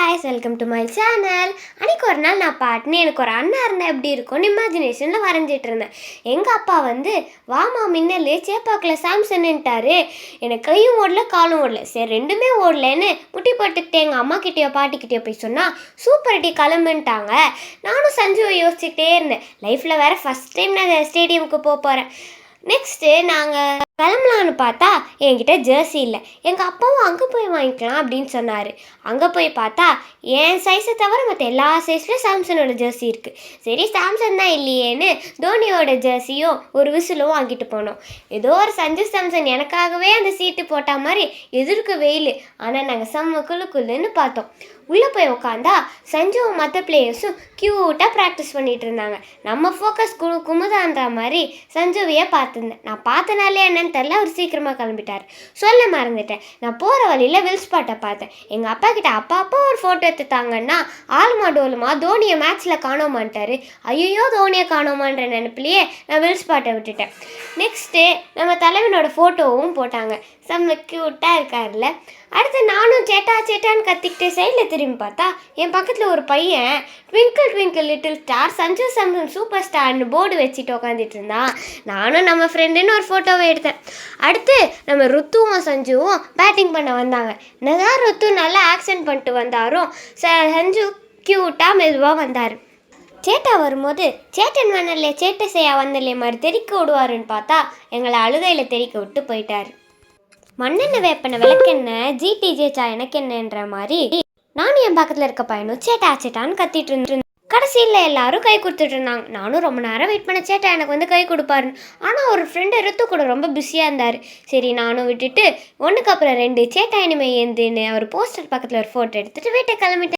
guys, welcome to my channel. அன்றைக்கி ஒரு நாள் நான் பாட்டுன்னு எனக்கு ஒரு அண்ணா இருந்தால் எப்படி இருக்கும்னு இமேஜினேஷனில் வரைஞ்சிட்டு இருந்தேன். எங்கள் அப்பா வந்து வாமா மின்னல் சேப்பாக்கில் சாம்சன்ட்டாரு. எனக்கு கையும் ஓடல காலும் ஓடல. சரி ரெண்டுமே ஓடலன்னு முட்டி போட்டுக்கிட்டே எங்கள் அம்மாக்கிட்டேயோ பாட்டிக்கிட்டேயோ போய் சொன்னால் சூப்பர் டி கிளம்புன்ட்டாங்க. நானும் சஞ்சுவை யோசிச்சுக்கிட்டே இருந்தேன். லைஃப்பில் வேறு ஃபஸ்ட் டைம் நான் ஸ்டேடியமுக்கு போகிறேன். நெக்ஸ்ட்டு நாங்கள் கிளம்பலான்னு பார்த்தா என்கிட்ட ஜெர்சி இல்லை. எங்கள் அப்பாவும் அங்கே போய் வாங்கிக்கலாம் அப்படின்னு சொன்னார். அங்கே போய் பார்த்தா என் சைஸை தவிர மற்ற எல்லா சைஸ்லையும் சாம்சனோட ஜெர்சி இருக்குது. சரி சாம்சன் தான் இல்லையேன்னு தோனியோட ஜெர்சியும் ஒரு விசிலும் வாங்கிட்டு போனோம். ஏதோ ஒரு சஞ்சு சாம்சன் எனக்காகவே அந்த சீட்டு போட்ட மாதிரி எதிர்க்கு வெயில். ஆனால் நாங்கள் செம்ம குள்ளுன்னு பார்த்தோம். உள்ளே போய் உட்காந்தா சஞ்சுவும் மற்ற பிளேயர்ஸும் க்யூட்டாக ப்ராக்டிஸ் பண்ணிகிட்டு இருந்தாங்க. நம்ம ஃபோக்கஸ் குமுதான்ற மாதிரி சஞ்சுவையே பார்த்துருந்தேன். நான் பார்த்தனாலே என்னன்னு தெரில, அவர் சீக்கிரமாக கிளம்பிட்டார். சொல்ல மறந்துட்டேன். நான் போகிற வழியில் வில் ஸ்பாட்டை பார்த்தேன். எங்கள் அப்பா கிட்ட அப்பா ஒரு ஃபோட்டோ எடுத்துட்டாங்கன்னா ஆளுமா டோலுமா தோனியை மேட்ச்சில் காணோமான்ட்டார். ஐயோ தோனியை காணோமான்ற நினைப்பிலேயே நான் வில் ஸ்பாட்டை விட்டுட்டேன். நெக்ஸ்ட்டு நம்ம தலைவனோட ஃபோட்டோவும் போட்டாங்க. செம்ம க்யூட்டாக இருக்கார்ல. அடுத்து நானும் சேட்டான்னு கத்திக்கிட்டே சைடில் திரும்பி பார்த்தா என் பக்கத்தில் ஒரு பையன் twinkle little star Sanju Samson super ஸ்டார்னு போர்டு வச்சுட்டு உட்காந்துட்டு இருந்தான். நானும் நம்ம ஃப்ரெண்டுன்னு ஒரு ஃபோட்டோவை எடுத்தேன். அடுத்து நம்ம ருத்துவும் சஞ்சுவும் பேட்டிங் பண்ண வந்தாங்க. என்னதான் ருத்து நல்லா ஆக்சன்ட் பண்ணிட்டு வந்தாரும் சஞ்சு க்யூட்டாக மெதுவாக வந்தார். சேட்டா வரும்போது சேட்டன் வந்தல்லே சேட்டை செய்யா வந்தல்லே மாதிரி தெறிக்க விடுவாருன்னு பார்த்தா எங்களை அழுகையில் தெறிக்க விட்டு போயிட்டார். மண்ணெண்ணெய் வேப்பனை விளக்கெண்ணெய் ஜிடிஜேச்சா எனக்கு என்னன்ற மாதிரி நானும் என் பக்கத்தில் இருக்க பையனும் சேட்டான்னு கத்திட்டு இருந்தேன். கடைசியில் எல்லாரும் கை கொடுத்துட்டு இருந்தாங்க. நானும் ரொம்ப நேரம் வெயிட் பண்ண சேட்டா எனக்கு வந்து கை கொடுப்பாருன்னு. ஆனால் ஒரு ஃப்ரெண்டு ருத்து கூட ரொம்ப பிஸியாக இருந்தார். சரி நானும் விட்டுட்டு ஒன்றுக்கு அப்புறம் 2 சேட்டா இனிமே ஏந்துன்னு அவர் போஸ்டர் பக்கத்தில் ஒரு ஃபோட்டோ எடுத்துகிட்டு வீட்டை கிளம்பிட்டேன்.